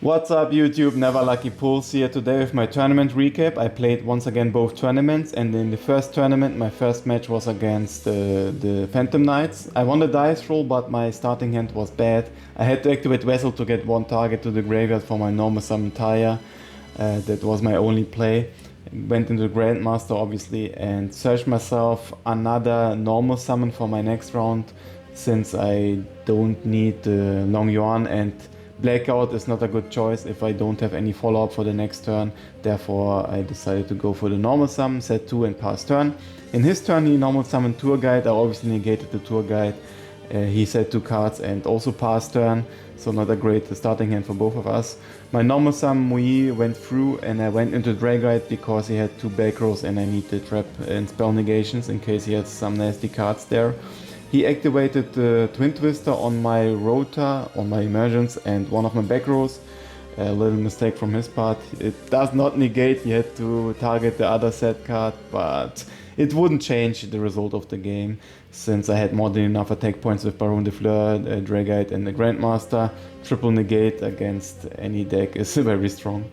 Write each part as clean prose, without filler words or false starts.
What's up YouTube, Never Lucky Pulls here today with my tournament recap. I played once again both tournaments, and in the first tournament my first match was against the Phantom Knights. I won the dice roll, but my starting hand was bad. I had to activate Vessel to get one target to the graveyard for my normal summon Taya. That was my only play. Went into the Grandmaster obviously and searched myself another normal summon for my next round, since I don't need the Long Yuan, and Blackout is not a good choice if I don't have any follow-up for the next turn. Therefore I decided to go for the normal summon, set 2 and pass turn. In his turn he normal summoned Tour Guide. I obviously negated the Tour Guide. He set 2 cards and also passed turn, so not a great starting hand for both of us. My normal summon Mui went through and I went into Dragite because he had 2 back rows and I need the trap and spell negations in case he has some nasty cards there. He activated the Twin Twister on my Rota, on my Emergence and one of my back rows. A little mistake from his part. It does not negate, he had to target the other set card, but it wouldn't change the result of the game, since I had more than enough attack points with Baron de Fleur, Dragite and the Grandmaster. Triple negate against any deck is very strong.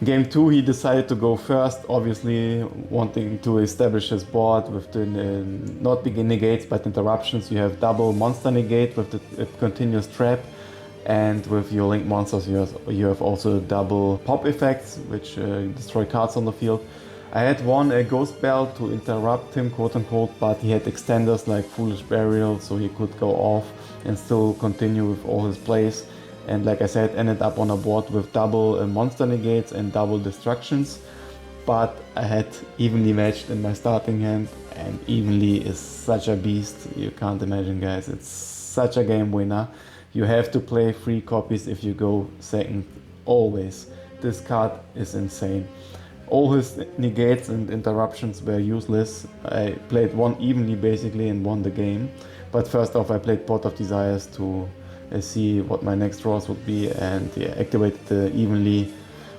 Game 2 he decided to go first, obviously wanting to establish his board with the not big negates but interruptions. You have double monster negate with the continuous trap, and with your link monsters you have also double pop effects which destroy cards on the field. I had one Ghost Bell to interrupt him, quote unquote, but he had extenders like Foolish Burial, so he could go off and still continue with all his plays. And like I said, ended up on a board with double monster negates and double destructions. But I had evenly matched in my starting hand, and evenly is such a beast. You can't imagine, guys. It's such a game winner. You have to play 3 copies if you go second, always. This card is insane. All his negates and interruptions were useless. I played one evenly basically and won the game. But first off, I played Pot of Desires to see what my next draws would be, and yeah, activated the evenly.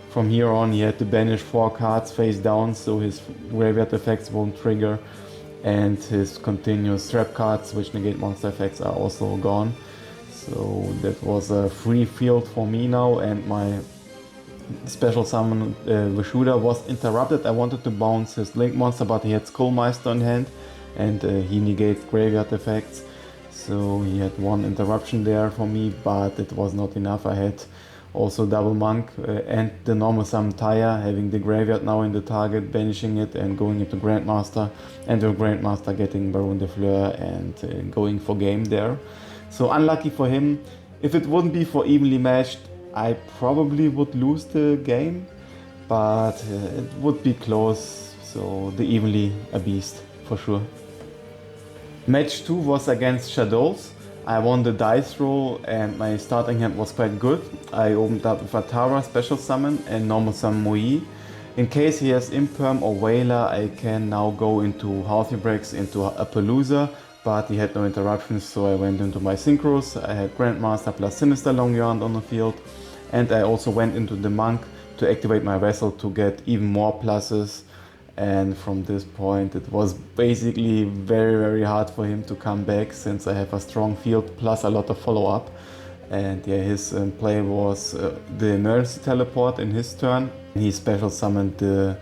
From here on he had to banish 4 cards face down, so his graveyard effects won't trigger, and his continuous trap cards which negate monster effects are also gone. So that was a free field for me now, and my special summon Vishuda was interrupted. I wanted to bounce his link monster, but he had Skullmeister in hand and he negates graveyard effects. So he had 1 interruption there for me, but it was not enough. I had also double monk and the normal summon Taya, having the graveyard now in the target, banishing it and going into Grandmaster, and the Grandmaster getting Baron de Fleur and going for game there. So unlucky for him. If it wouldn't be for evenly matched, I probably would lose the game, but it would be close. So the evenly a beast for sure. Match 2 was against Shadolls. I won the dice roll and my starting hand was quite good. I opened up with Atara special summon and normal summon Mui. In case he has Imperm or Whaler, I can now go into Healthy Breaks into Appaloosa, but he had no interruptions, so I went into my Synchros. I had Grandmaster plus Sinister Long Yuan on the field, and I also went into the Monk to activate my Vessel to get even more pluses. And from this point it was basically very hard for him to come back, since I have a strong field plus a lot of follow-up. And yeah, his play was the emergency teleport in his turn. He special summoned the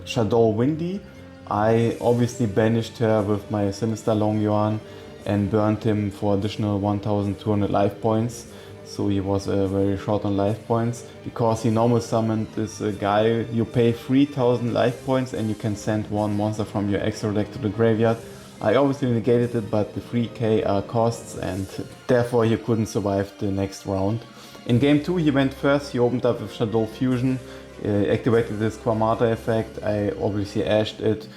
Shadoll Windy. I obviously banished her with my Sinister Long Yuan and burned him for additional 1200 life points. So he was very short on life points, because he normal summoned this guy. You pay 3000 life points and you can send 1 monster from your extra deck to the graveyard. I obviously negated it, but the 3k are costs, and therefore he couldn't survive the next round. In game 2 he went first. He opened up with Shadow Fusion, activated this Quamata effect. I obviously ashed it.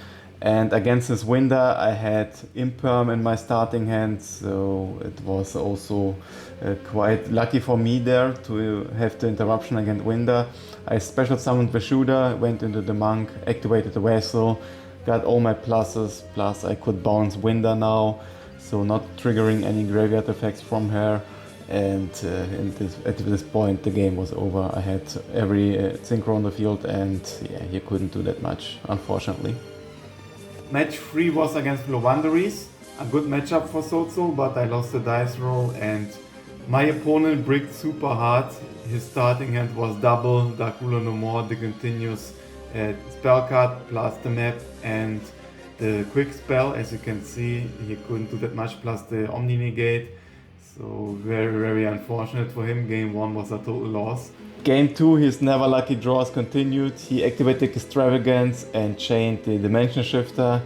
And against his Winder I had Imperm in my starting hand, so it was also quite lucky for me there to have the interruption against Winder. I special summoned Vishuda, went into the Monk, activated the Vessel, got all my pluses, plus I could bounce Winder now, so not triggering any graveyard effects from her. And at this point the game was over. I had every synchro on the field, and yeah, he couldn't do that much, unfortunately. Match 3 was against Floowanderezze. A good matchup for SwordSoul, but I lost the dice roll, and My opponent bricked super hard. His starting hand was double, Dark Ruler no more, the continuous spell card plus the map and the quick spell. As you can see, he couldn't do that much plus the Omni Negate. So very unfortunate for him. Game 1 was a total loss. Game 2, his never lucky draws continued. He activated Extravagance and chained the Dimension Shifter,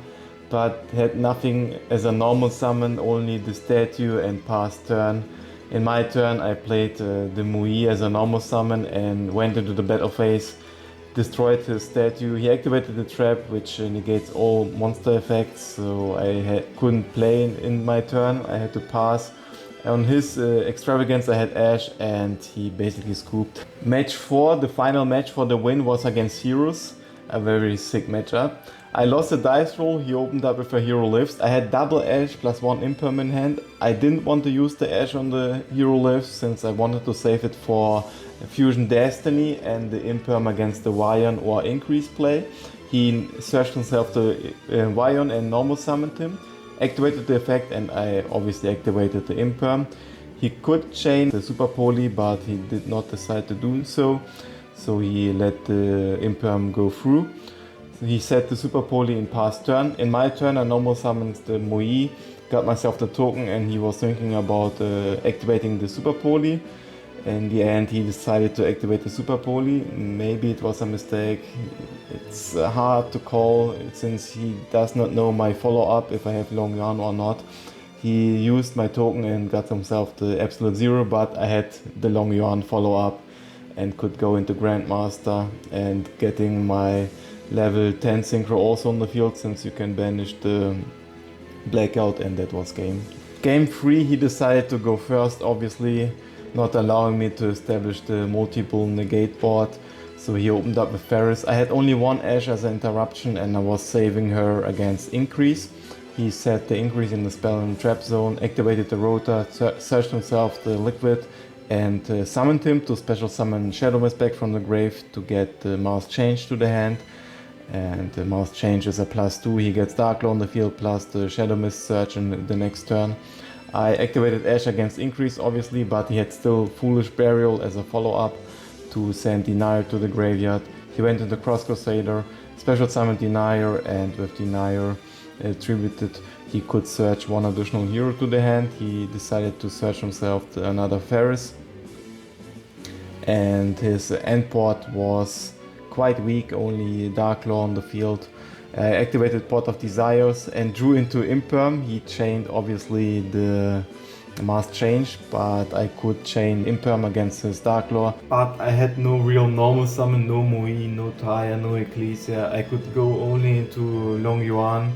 but had nothing as a normal summon, only the statue and past turn. In my turn, I played the Mui as a normal summon and went into the battle phase, destroyed his statue. He activated the trap, which negates all monster effects, so I couldn't play in my turn. I had to pass. On his extravagance, I had Ash, and he basically scooped. Match 4, the final match for the win, was against Heroes, a very sick matchup. I lost a dice roll, he opened up with a Hero Lives. I had double Ash plus 1 Imperm in hand. I didn't want to use the Ash on the Hero Lives since I wanted to save it for Fusion Destiny and the Imperm against the Vion or Increase play. He searched himself to Vion and normal summoned him, activated the effect, and I obviously activated the Imperm. He could chain the Super Poly, but he did not decide to do so, so he let the Imperm go through. He set the Super Poly in past turn. In my turn, I normal summoned the Moi, got myself the token, and he was thinking about activating the Super Poly. In the end, he decided to activate the Super Poly. Maybe it was a mistake. It's hard to call since he does not know my follow-up, if I have long yarn or not. He used my token and got himself the Absolute Zero, but I had the long yarn follow-up and could go into Grandmaster and getting my level 10 synchro also on the field, since you can banish the blackout, and that was game. Game 3, he decided to go first, obviously not allowing me to establish the multiple negate board, so he opened up with Ferris. I had only one Ash as an interruption and I was saving her against Increase. He set the Increase in the spell and trap zone, activated the Rota, searched himself the Liquid, and summoned him to special summon Shadow Mist back from the grave to get the Mouse Change to the hand. And the Mouse Change is a +2, he gets Dark Law on the field plus the Shadow Mist search in the next turn. I activated Ash against Increase obviously, but he had still Foolish Burial as a follow-up to send Denier to the graveyard. He went into Cross Crusader, special summoned Denier, and with Denier attributed he could search one additional hero to the hand. He decided to search himself another Ferris, and his end port was quite weak, only Dark Law on the field. I activated Pot of Desires and drew into Imperm. He chained obviously the Mass Change, but I could chain Imperm against his Dark Law. But I had no real normal summon, no Moi, no Taya, no Ecclesia. I could go only into Long Yuan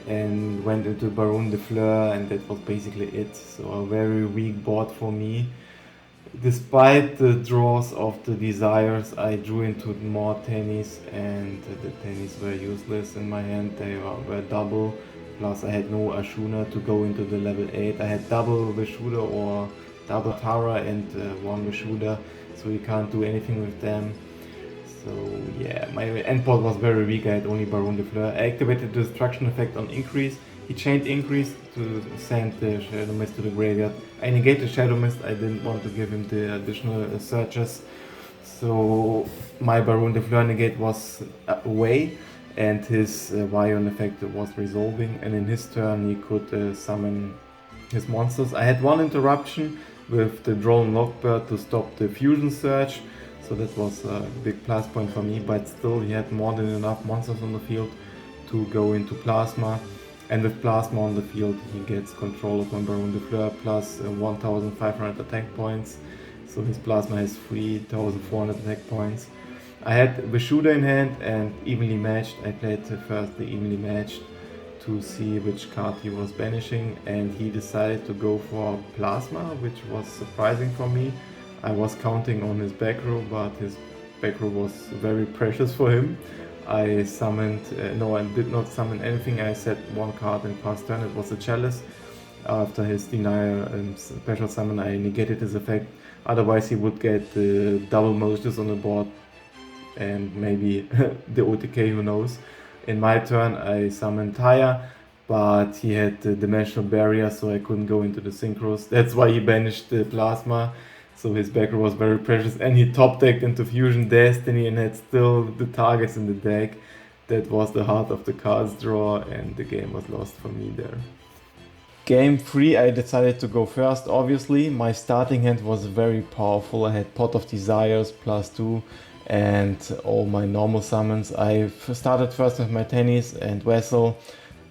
and went into Baron de Fleur, and that was basically it. So a very weak board for me. Despite the draws of the Desires, I drew into more Tennies, and the Tennies were useless in my hand. They were double, plus I had no Ashuna to go into the level 8. I had double Vishuda or double Tara and one Vishuda, so you can't do anything with them. So yeah, my end board was very weak. I had only Baron de Fleur. I activated the Destruction effect on Increase. He chained Increase to send the Shadow Mist to the graveyard. I negated Shadow Mist, I didn't want to give him the additional searches. So my Baron de Fleur negate was away, and his Vion effect was resolving, and in his turn he could summon his monsters. I had one interruption with the Drone Lockbird to stop the Fusion Surge, so that was a big plus point for me, but still he had more than enough monsters on the field to go into Plasma. And with Plasma on the field, he gets control of my Baron de Fleur plus 1500 attack points. So his Plasma has 3400 attack points. I had Vishuda in hand and evenly matched. I played first the evenly matched to see which card he was banishing, and he decided to go for Plasma, which was surprising for me. I was counting on his back row, but his back row was very precious for him. I summoned, no, I did not summon anything. I set one card in past turn, it was a Chalice. After his Denier and special summon, I negated his effect. Otherwise, he would get the double Malicious on the board and maybe the OTK, who knows. In my turn, I summoned Taya, but he had the dimensional barrier, so I couldn't go into the synchros. That's why he banished the plasma. So his back row was very precious, and he top decked into Fusion Destiny and had still the targets in the deck. That was the heart of the cards draw, and the game was lost for me there. Game 3, I decided to go first, obviously. My starting hand was very powerful. I had Pot of Desires, +2, and all my normal summons. I started first with my Tennis and Vessel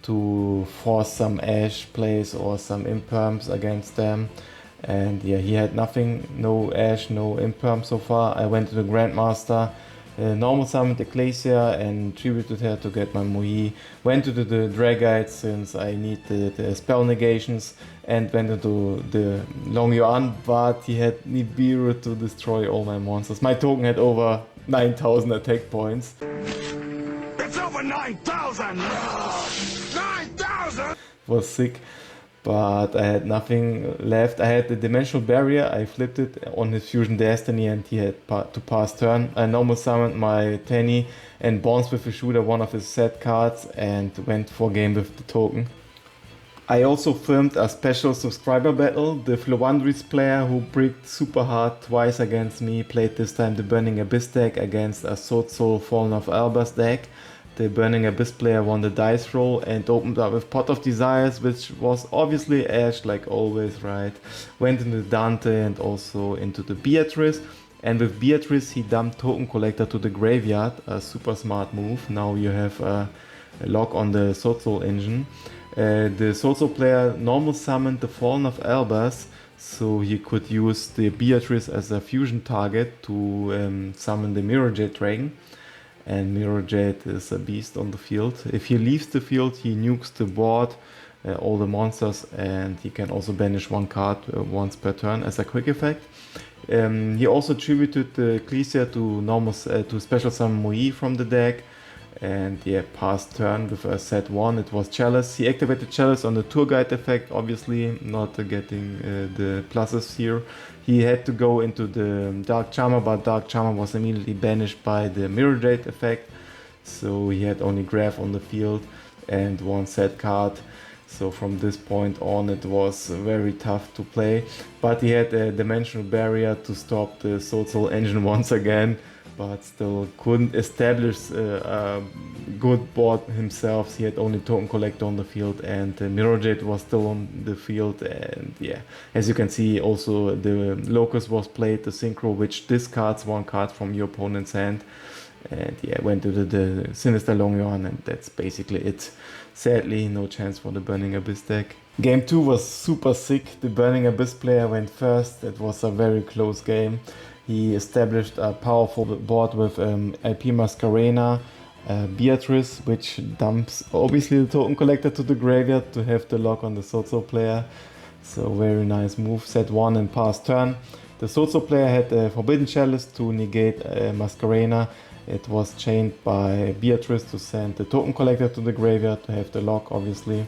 to force some Ash plays or some Imperms against them. And yeah, he had nothing, no Ash, no Imperm so far. I went to the Grandmaster, normal summoned Ecclesia and tributed her to get my Mohi. Went to the Dragite since I need the spell negations, and went into the Long Yuan, but he had Nibiru to destroy all my monsters. My token had over 9,000 attack points. It's over 9,000! 9,000! Was sick. But I had nothing left. I had the Dimensional Barrier, I flipped it on his Fusion Destiny and he had to pass turn. I normal summoned my Tenny and bounced with the Shooter one of his set cards and went for game with the token. I also filmed a special subscriber battle. The Floowanderezze player who bricked super hard twice against me played this time the Burning Abyss deck against a SwordSoul Fallen of Albers deck. The Burning Abyss player won the dice roll and opened up with Pot of Desires, which was obviously Ash like always, right? Went into Dante and also into the Beatrice. And with Beatrice he dumped Token Collector to the graveyard, a super smart move. Now you have a lock on the SwordSoul engine. The SwordSoul player normal summoned the Fallen of Albers, so he could use the Beatrice as a fusion target to summon the Mirror Jade Dragon. And Mirror Jade is a beast on the field. If he leaves the field, he nukes the board, all the monsters, and he can also banish one card once per turn as a quick effect. He also tributed the Ecclesia to special summon Mohi from the deck, and yeah, passed turn with a set 1. It was Chalice. He activated Chalice on the Tour Guide effect, obviously not getting the pluses here. He had to go into the Dark Charmer, but Dark Charmer was immediately banished by the Mirror Jade effect, so he had only Graph on the field and one set card. So from this point on it was very tough to play, but he had a Dimensional Barrier to stop the SwordSoul engine once again, but still couldn't establish a good board himself. He had only Token Collector on the field, and Mirror Jade was still on the field. And yeah, as you can see, also the Locust was played, the Synchro, which discards one card from your opponent's hand. And yeah, went to the Sinister Long Yuan, and that's basically it. Sadly, no chance for the Burning Abyss deck. Game 2 was super sick. The Burning Abyss player went first. It was a very close game. He established a powerful board with LP Mascarena, Beatrice, which dumps obviously the Token Collector to the graveyard to have the lock on the SwordSoul player. So very nice move, set 1 and pass turn. The SwordSoul player had a Forbidden Chalice to negate Mascarena. It was chained by Beatrice to send the Token Collector to the graveyard to have the lock, obviously.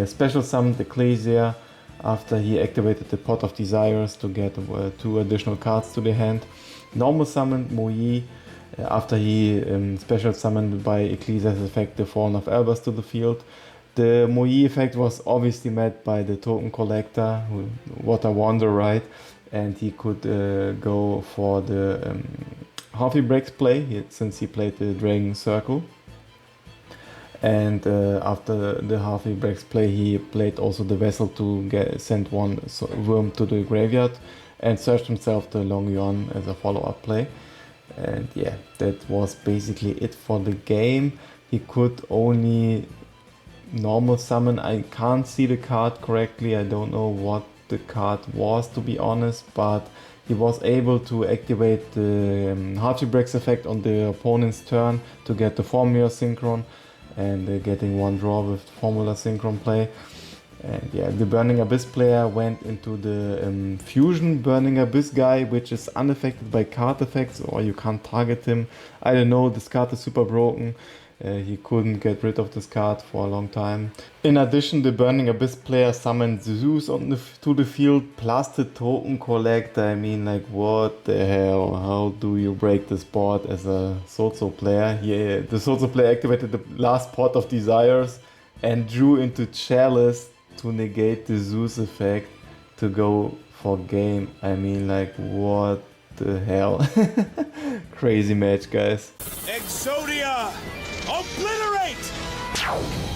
Special summoned Ecclesia after he activated the Pot of Desires to get 2 additional cards to the hand. Normal summoned Mohi after he special summoned by Ecclesia's effect the Fallen of Albers to the field. The Mohi effect was obviously met by the Token Collector, what a wonder, right? And he could go for the Harvey Breaks play since he played the Dragon Circle. And after the Harvey Breaks play, he played also the Vessel to send one worm to the graveyard and searched himself the Long Yuan as a follow-up play. And yeah, that was basically it for the game. He could only normal summon. I can't see the card correctly. I don't know what the card was, to be honest, but he was able to activate the Harvey Breaks effect on the opponent's turn to get the Formula Synchron, and getting one draw with Formula Synchron play. And yeah, the Burning Abyss player went into the Fusion Burning Abyss guy, which is unaffected by card effects, or you can't target him. I don't know, this card is super broken. He couldn't get rid of this card for a long time. In addition, the Burning Abyss player summoned Zeus to the field plus the Token Collector. I mean, like, what the hell? How do you break this board as a SwordSoul player? Yeah, the SwordSoul player activated the last Pot of Desires and drew into Chalice to negate the Zeus effect to go for game. I mean, like, what the hell? Crazy match, guys. Exodia! Obliterate!